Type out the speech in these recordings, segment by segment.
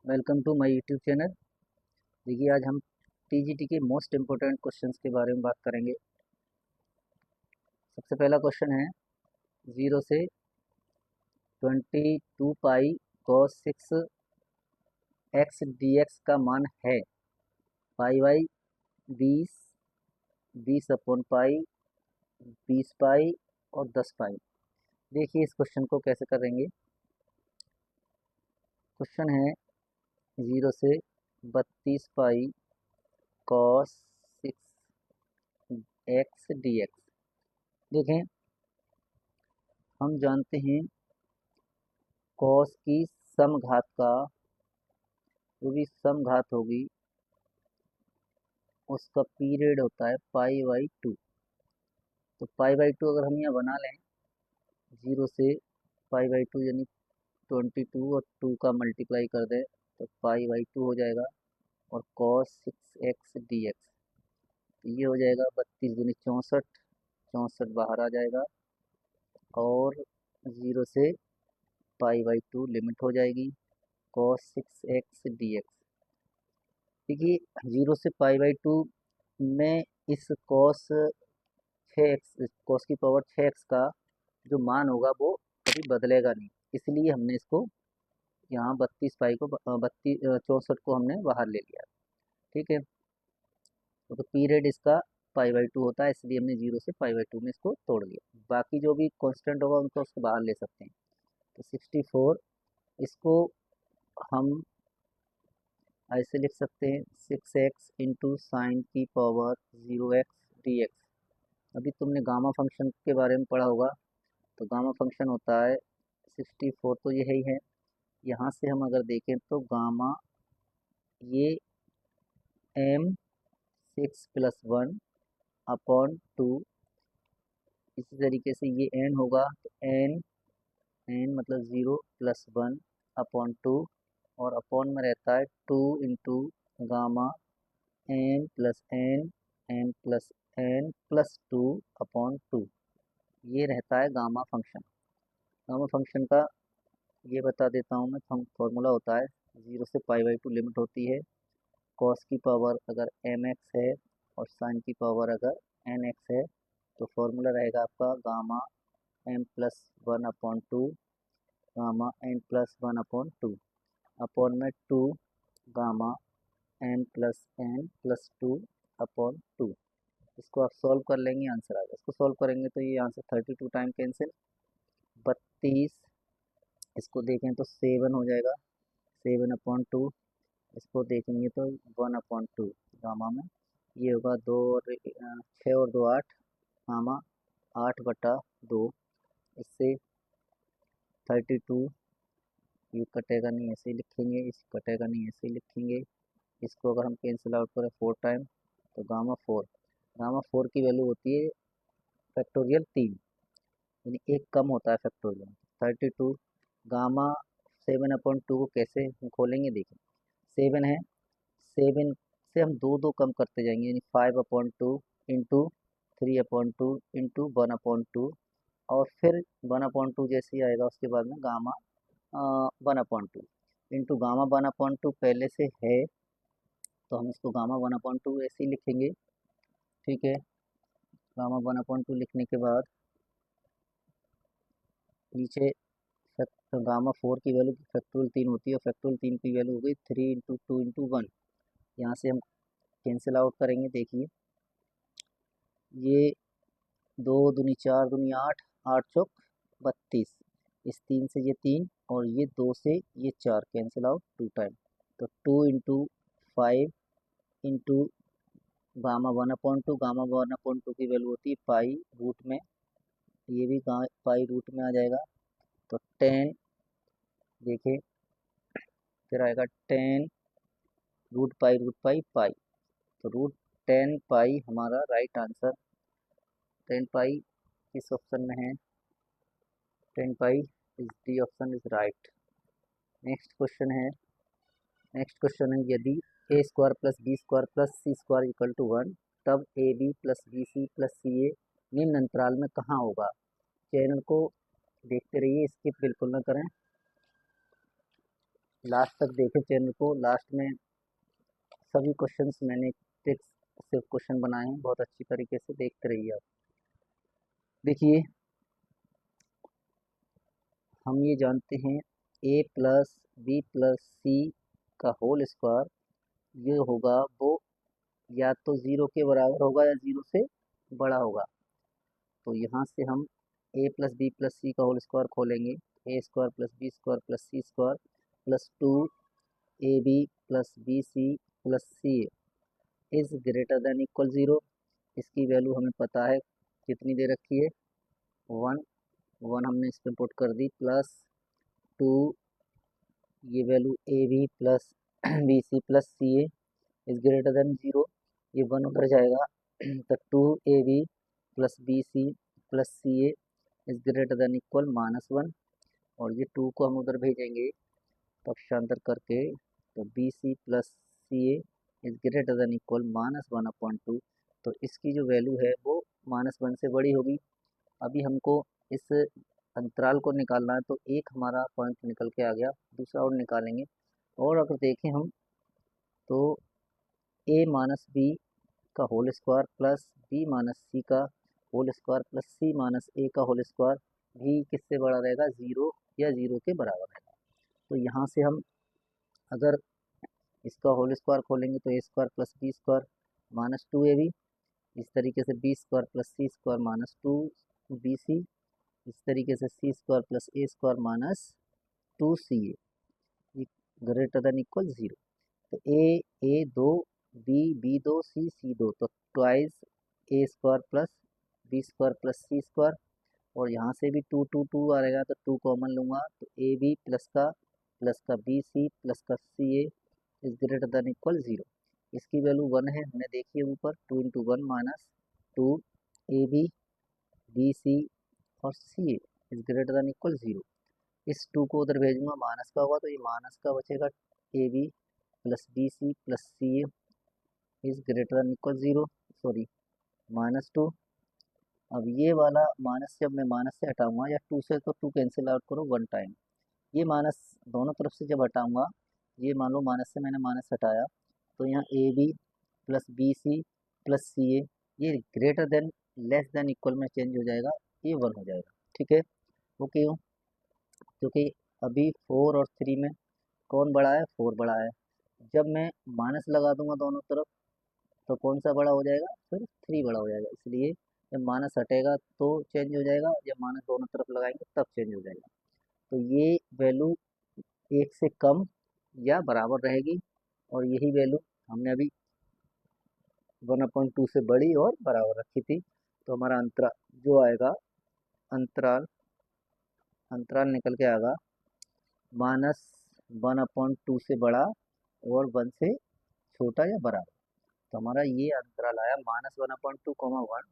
Welcome to my YouTube channel. देखिए, आज हम टीजीटी के मोस्ट इम्पोर्टेंट क्वेश्चंस के बारे में बात करेंगे। सबसे पहला क्वेश्चन है, 0 से 22 पाई cos 6 एक्स डी एक्स का मान है पाई बाई 20, 20/पाई, 20 पाई और 10 पाई। देखिए इस क्वेश्चन को कैसे करेंगे। क्वेश्चन है 0 से 32 पाई cos 6 एक्स डी एक्स। देखें, हम जानते हैं कॉस की समघात का जो भी समघात होगी उसका पीरियड होता है पाई/2। तो पाई/2 अगर हम यहाँ बना लें, 0 से पाई/2 यानी 22 और 2 का मल्टीप्लाई कर दें तो पाई/2 हो जाएगा। और कॉस 6 एक्स डी एक्स, तो ये हो जाएगा 32 दूनी 64, 64 बाहर आ जाएगा और 0 से पाई/2 लिमिट हो जाएगी कॉस 6 एक्स डी एक्स। देखिए 0 से पाई/2 में इस कॉस 6x, कॉस की पावर 6x का जो मान होगा वो कभी बदलेगा नहीं, इसलिए हमने इसको यहाँ 32 पाई को 64 को हमने बाहर ले लिया। ठीक है, तो पीरियड इसका पाई/2 होता है, इसलिए हमने 0 से पाई/2 में इसको तोड़ लिया। बाकी जो भी कांस्टेंट होगा उनको उसको बाहर ले सकते हैं। तो 64, इसको हम ऐसे लिख सकते हैं 6x इंटू साइन की पावर 0x dx। अभी तुमने गामा फंक्शन के बारे में पढ़ा होगा। तो गामा फंक्शन होता है 64, तो यही है। यहाँ से हम अगर देखें तो गामा ये m6+1/2, इसी तरीके से ये n होगा तो n मतलब 0+1/2 और अपॉन में रहता है 2 इंटू गामा m+n+2/2। ये रहता है गामा फंक्शन। गामा फंक्शन का ये बता देता हूँ मैं। हम फॉर्मूला होता है 0 से पाई/2 लिमिट होती है। कॉस की पावर अगर mx है और साइन की पावर अगर nx है तो फॉर्मूला रहेगा आपका gamma m+1/2 gamma n+1/2 upon में 2 गामा m+n+2/2। इसको आप सॉल्व कर लेंगे, आंसर आ जाएगा। इसको सॉल्व करेंगे तो ये आंसर 32 टाइम कैंसिल, 32, इसको देखें तो 7 हो जाएगा, 7/2। इसको देखेंगे तो 1/2 गामा में ये होगा 2 और 6 और 2 8 गामा 8/2। इससे 32, ये कटेगा नहीं, ऐसे ही लिखेंगे, इस कटेगा नहीं, ऐसे ही लिखेंगे। इसको अगर हम कैंसिल आउट करें 4 टाइम तो गामा 4 की वैल्यू होती है फैक्टोरियल 3, यानी एक कम होता है फैक्टोरियल 32। गामा 7/2 को कैसे हम खोलेंगे, देखिए 7 है, 7 से हम दो दो कम करते जाएंगे, यानी 5/2 इंटू 3/2 इंटू 1/2 और फिर 1/2 जैसे ही आएगा उसके बाद में गामा 1/2 इंटू गामा 1/2 पहले से है तो हम इसको गामा 1/2 ऐसे ही लिखेंगे। ठीक है, गामा 1/2 लिखने के बाद नीचे गामा 4 की वैल्यू फैक्टोरियल 3 होती है और फैक्टोरियल 3 की वैल्यू हो गई 3 इंटू 2 इंटू 1। यहाँ से हम कैंसिल आउट करेंगे, देखिए ये 2 दूनी 4 दूनी 8, 8 चौक 32, इस 3 से ये 3 और ये 2 से ये 4 कैंसिल आउट 2 टाइम। तो 2 इंटू 5 इंटू गामा 1/2, गामा 1/2 की वैल्यू होती है पाई रूट में, ये भी पाई रूट में आ जाएगा। तो 10, देखिए फिर आएगा 10 रूट पाई तो √10 पाई हमारा राइट आंसर। 10 पाई किस ऑप्शन में है, 10 pi is D option is right. Next question है यदि a² + b² + c² = 1 तब ab + bc + ca निम्न अंतराल में कहाँ होगा। चैनल को देखते रहिए, स्किप बिल्कुल ना करें। लास्ट तक देखें चैनल को। लास्ट में सभी क्वेश्चंस मैंने टेक्स्ट से क्वेश्चन बनाए हैं, बहुत अच्छी तरीके से देखते रहिए आप। देखिए हम ये जानते हैं a plus B plus C का होल स्क्वायर ये होगा वो या तो ज़ीरो के बराबर होगा या ज़ीरो से बड़ा होगा। तो यहाँ से हम a plus B plus C का होल स्क्वायर खोलेंगे, A square plus B square plus C square plus 2ab plus B C plus C is greater than equal zero. इसकी वैल्यू हमें पता है कितनी दे रखी है, 1। 1 हमने इस पर पुट कर दी, प्लस 2 ये value a B plus B C plus C a is greater than zero. ये 1 उधर जाएगा तो 2ab plus B C plus C a is greater than equal -1। और ये 2 को हम उधर भेजेंगे पक्षांतर करके, तो b C plus C a is greater than equal -1/2। तो इसकी जो वैल्यू है वो -1 से बड़ी होगी। अभी हमको इस अंतराल को निकालना है, तो एक हमारा पॉइंट निकल के आ गया, दूसरा और निकालेंगे। और अगर देखें हम तो a माइनस बी का whole square plus B minus C का whole square plus C minus A का होल स्क्वायर भी किससे बड़ा रहेगा, ज़ीरो या ज़ीरो के बराबर रहेगा। तो यहाँ से हम अगर इसका होल स्क्वायर खोलेंगे तो A square plus B square minus 2ab, इस तरीके से B square plus C square minus 2bc, इस तरीके से C square plus A square minus 2ca greater than equal zero. तो ए दो, बी दो, सी दो, तो twice A square plus B square plus C square. और यहाँ से भी 2 आ रहेगा तो 2 कॉमन लूँगा, तो ए बी प्लस का बी सी प्लस का C A is greater than equal zero. इसकी वैल्यू 1 है, हमने देखी है ऊपर, 2 इंटू 1 माइनस 2ab bc और C A is greater than equal zero. इस 2 को उधर भेजूंगा, माइनस का होगा तो ये माइनस का बचेगा, a B plus B C plus C A is greater than equal zero, sorry -2। अब ये वाला माइनस जब मैं माइनस से हटाऊंगा या 2 से, तो 2 कैंसिल आउट करो 1 टाइम। ये माइनस दोनों तरफ से जब हटाऊंगा, ये मान लो माइनस से मैंने माइनस हटाया, तो यहाँ A B plus B C plus C A ये greater than less than equal में चेंज हो जाएगा, ये 1 हो जाएगा। ठीक है, ओके हो, क्योंकि अभी 4 और 3 में कौन बड़ा है, 4 बड़ा है। जब मैं माइनस लगा दूंगा दोनों तरफ तो कौन सा बड़ा हो जाएगा, फिर 3 बड़ा हो जाएगा। इसलिए जब माइनस हटेगा तो चेंज हो जाएगा, जब माइनस दोनों तरफ लगाएंगे तब चेंज हो जाएगा। तो ये वैल्यू 1 से कम या बराबर रहेगी, और यही वैल्यू हमने अभी 1/2 से बड़ी और बराबर रखी थी। तो हमारा अंतराल जो आएगा, अंतराल अंतराल निकल के आएगा -1/2 से बड़ा और 1 से छोटा या बराबर। तो हमारा ये अंतराल आया -1/2, 1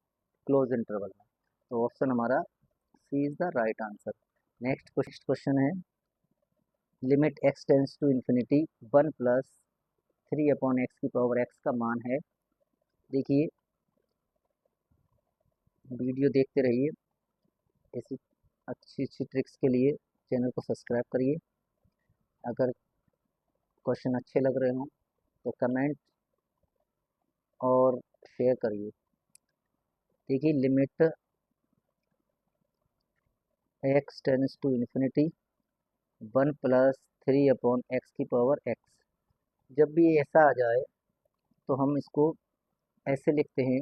क्लोज इंटरवल में। तो ऑप्शन हमारा C is the right answer. Next question है, limit x tends to infinity 1 plus 3/x की पावर x का मान है। देखिए वीडियो देखते रहिए, ऐसी अच्छी अच्छी ट्रिक्स के लिए चैनल को सब्सक्राइब करिए। अगर क्वेश्चन अच्छे लग रहे हों तो कमेंट और शेयर करिए। देखिए limit x tends to infinity 1 plus 3/x की पावर x, जब भी ऐसा आ जाए तो हम इसको ऐसे लिखते हैं,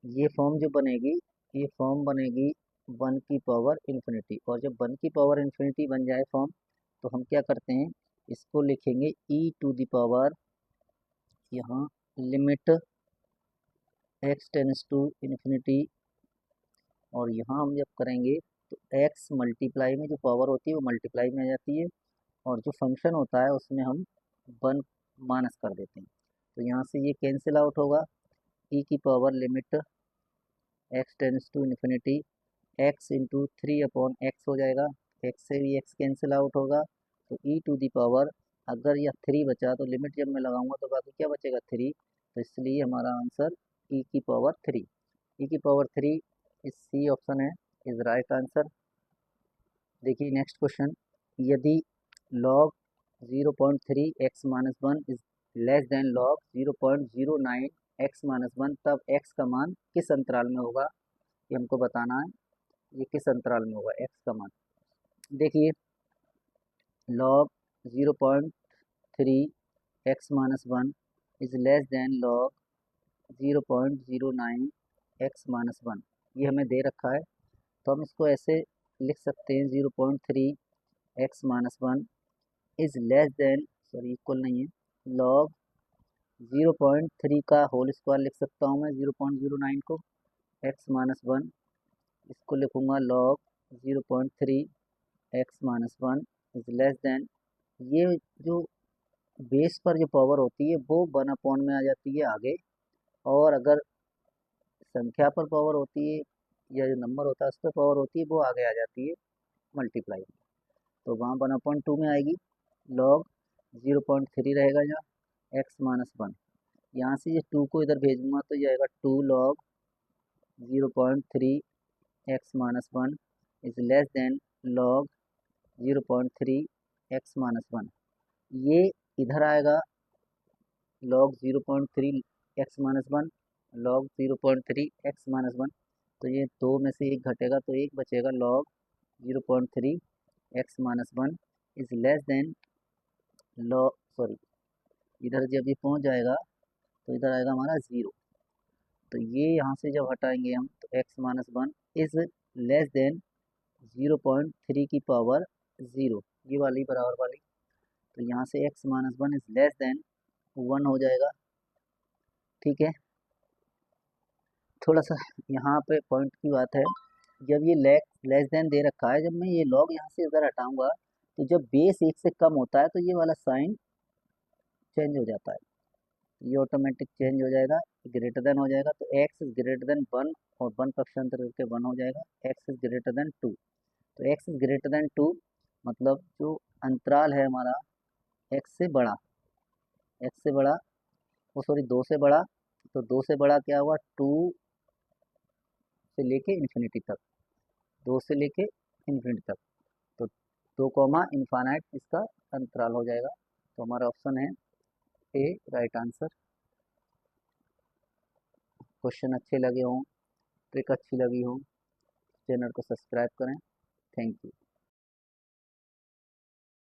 ये फॉर्म जो बनेगी, ये फॉर्म बनेगी 1 की पावर इन्फिनिटी। और जब 1 की पावर इन्फिनिटी बन जाए फॉर्म, तो हम क्या करते हैं, इसको लिखेंगे e टू द पावर, यहाँ limit x tends to infinity, और यहाँ हम जब करेंगे तो x मल्टीप्लाई में जो पावर होती है वो मल्टीप्लाई में आ जाती है, और जो फंक्शन होता है उसमें हम 1 माइनस कर देते हैं। तो यहाँ से ये कैंसिल आउट होगा, e की power limit x tends to infinity x into 3/x हो जाएगा, x से भी x कैंसिल आउट होगा, तो e टू दी पावर, अगर यह 3 बचा तो लिमिट जब मैं लगाऊंगा तो बाकी क्या बचेगा, 3। तो इसलिए हमारा आंसर e की पावर 3, e की पावर 3 इस सी ऑप्शन है, इज राइट आंसर। देखिए नेक्स्ट क्वेश्चन, यदि log 0.3 x minus one is less than log 0.09 x minus one, तब x का मान किस अंतराल में होगा, ये हमको बताना है। ये किस अंतराल में होगा x का मान। देखिए log 0.3 x minus one is less than log 0.09 x minus one, ये हमें दे रखा है। तो हम इसको ऐसे लिख सकते हैं 0.3 x minus one is less than, sorry equal नहीं है, log 0.3 का होल स्क्वायर लिख सकता हूँ मैं 0.09 को, x माइनस वन, इसको लिखूँगा log 0.3 x minus one is less than, ये जो बेस पर जो पावर होती है वो 1 में आ जाती है आगे, और अगर संख्या पर पावर होती है या जो नंबर होता है उस पर पावर होती है वो आगे आ जाती है मल्टीप्लाई में। तो वहाँ 1/2 में आएगी, log 0.3 रहेगा यहाँ x माइनस वन, यहाँ से ये 2 को इधर भेजूंगा तो ये आएगा 2 log 0.3 x minus one is less than log 0.3 x minus one, ये इधर आएगा log 0.3 x minus one, log 0.3 x minus one, तो ये दो में से एक घटेगा तो एक बचेगा log 0.3 x minus one is less than log, sorry इधर जब ये पहुंच जाएगा तो इधर आएगा हमारा 0, तो ये यहाँ से जब हटाएंगे हम तो x minus one is less than 0.3 की पावर 0, ये वाली बराबर वाली, तो यहाँ से x minus one is less than 1 हो जाएगा। ठीक है, थोड़ा सा यहाँ पे पॉइंट की बात है, जब ये लेस देन दे रखा है, जब मैं ये लॉग यहाँ से इधर हटाऊंगा तो जब बेस 1 से कम होता है तो ये वाला साइन चेंज हो जाता है, ये ऑटोमेटिक चेंज हो जाएगा, ग्रेटर देन हो जाएगा, तो x इज ग्रेटर देन 1 और 1 पक्षांतर करके 1 हो जाएगा, x इज ग्रेटर देन 2, तो x इज ग्रेटर देन 2 मतलब जो अंतराल है हमारा x से बड़ा, x से बड़ा, वो सॉरी 2 से बड़ा, तो 2 से बड़ा क्या हुआ 2 से लेके इन्फिनिटी तक, 2 से लेके इन्फिनिटी तक, तो 2 इन्फानाइट इसका अंतराल हो जाएगा। तो हमारा ऑप्शन है ए राइट आंसर। क्वेश्चन अच्छे लगे हों, ट्रिक अच्छी लगी हो, चैनल को सब्सक्राइब करें। Thank you.